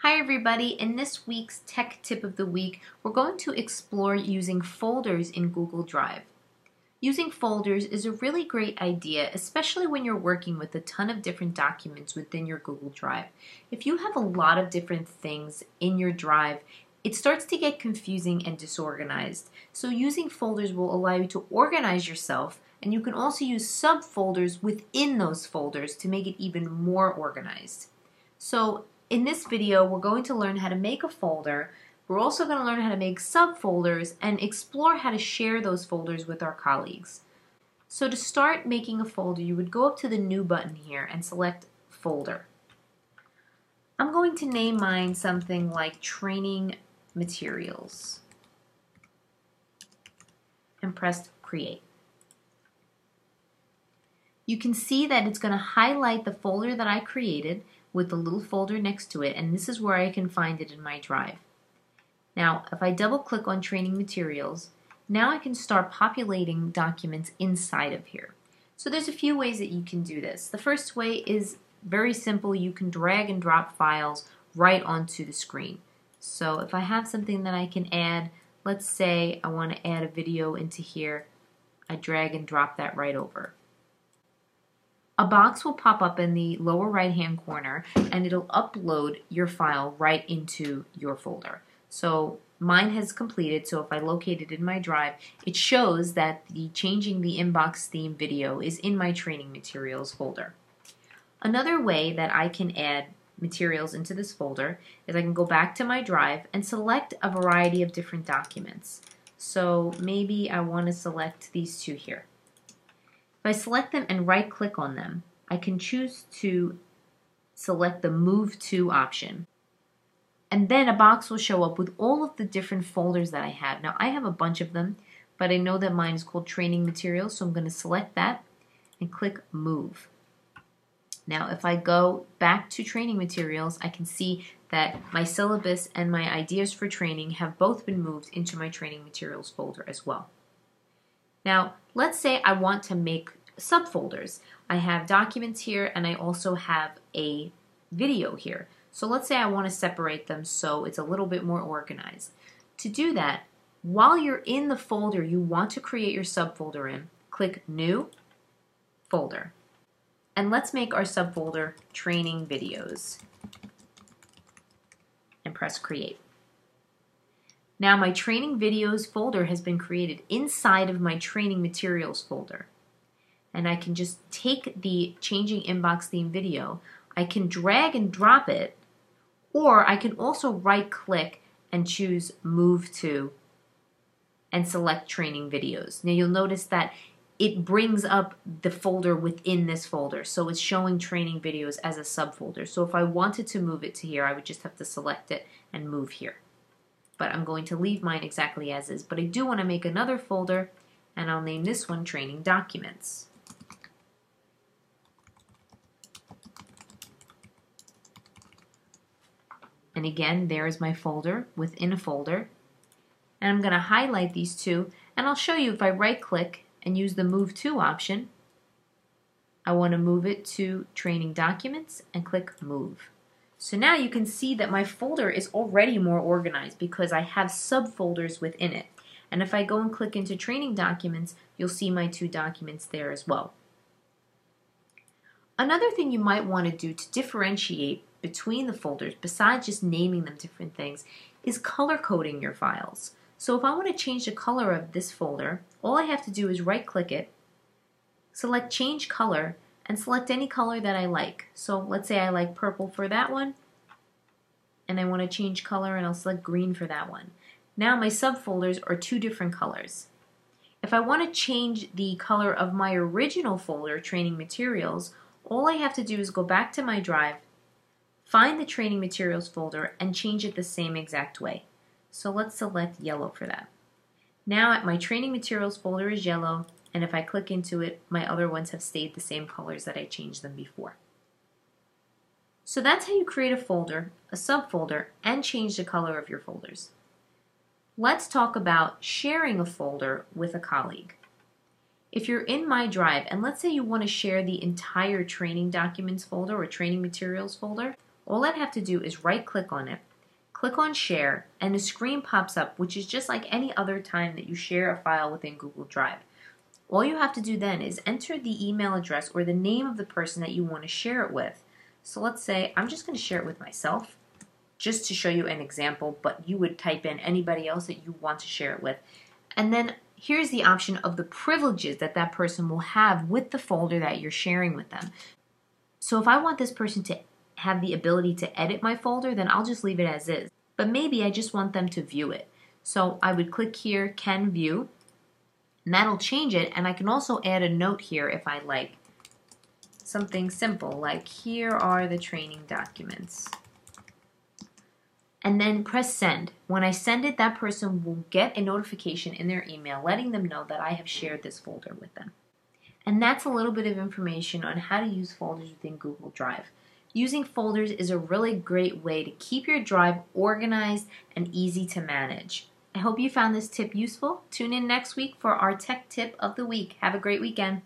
Hi everybody, in this week's Tech Tip of the Week, we're going to explore using folders in Google Drive. Using folders is a really great idea, especially when you're working with a ton of different documents within your Google Drive. If you have a lot of different things in your Drive, it starts to get confusing and disorganized. So using folders will allow you to organize yourself, and you can also use subfolders within those folders to make it even more organized. So in this video, we're going to learn how to make a folder. We're also going to learn how to make subfolders and explore how to share those folders with our colleagues. So to start making a folder, you would go up to the New button here and select Folder. I'm going to name mine something like Training Materials and press Create. You can see that it's going to highlight the folder that I created with the little folder next to it, and this is where I can find it in my Drive. Now, if I double click on Training Materials, now I can start populating documents inside of here. So there's a few ways that you can do this. The first way is very simple. You can drag and drop files right onto the screen. So if I have something that I can add, let's say I want to add a video into here, I drag and drop that right over. A box will pop up in the lower right hand corner and it'll upload your file right into your folder. So mine has completed, so if I locate it in my Drive, it shows that the Changing the Inbox Theme video is in my Training Materials folder. Another way that I can add materials into this folder is I can go back to my Drive and select a variety of different documents. So maybe I want to select these two here. If I select them and right click on them, I can choose to select the Move To option. And then a box will show up with all of the different folders that I have. Now I have a bunch of them, but I know that mine is called Training Materials, so I'm going to select that and click Move. Now if I go back to Training Materials, I can see that my syllabus and my ideas for training have both been moved into my Training Materials folder as well. Now, let's say I want to make subfolders. I have documents here and I also have a video here. So let's say I want to separate them so it's a little bit more organized. To do that, while you're in the folder you want to create your subfolder in, click New, Folder. And let's make our subfolder Training Videos and press Create. Now my Training Videos folder has been created inside of my Training Materials folder. And I can just take the Changing Inbox Theme video, I can drag and drop it, or I can also right click and choose Move To and select Training Videos. Now you'll notice that it brings up the folder within this folder, so it's showing Training Videos as a subfolder. So if I wanted to move it to here, I would just have to select it and move here. But I'm going to leave mine exactly as is. But I do want to make another folder, and I'll name this one Training Documents. And again, there's my folder within a folder. And I'm going to highlight these two, and I'll show you if I right click and use the Move To option, I want to move it to Training Documents and click Move. So now you can see that my folder is already more organized because I have subfolders within it. And if I go and click into Training Documents, you'll see my two documents there as well. Another thing you might want to do to differentiate between the folders, besides just naming them different things, is color coding your files. So if I want to change the color of this folder, all I have to do is right click it, select Change Color, and select any color that I like. So let's say I like purple for that one, and I want to change color, and I'll select green for that one. Now my subfolders are two different colors. If I want to change the color of my original folder, Training Materials, all I have to do is go back to my Drive, find the Training Materials folder, and change it the same exact way. So let's select yellow for that. Now my Training Materials folder is yellow, and if I click into it, my other ones have stayed the same colors that I changed them before. So that's how you create a folder, a subfolder, and change the color of your folders. Let's talk about sharing a folder with a colleague. If you're in my Drive, and let's say you want to share the entire Training Documents folder or Training Materials folder, All I'd have to do is right-click on it, click on Share, and a screen pops up, which is just like any other time that you share a file within Google Drive. All you have to do then is enter the email address or the name of the person that you want to share it with. So let's say I'm just going to share it with myself, just to show you an example, but you would type in anybody else that you want to share it with. And then here's the option of the privileges that that person will have with the folder that you're sharing with them. So if I want this person to have the ability to edit my folder, then I'll just leave it as is. But maybe I just want them to view it. So I would click here, Can View, and that'll change it. And I can also add a note here if I like. Something simple like, here are the training documents. And then press Send. When I send it, that person will get a notification in their email letting them know that I have shared this folder with them. And that's a little bit of information on how to use folders within Google Drive. Using folders is a really great way to keep your drive organized and easy to manage. I hope you found this tip useful. Tune in next week for our tech tip of the week. Have a great weekend.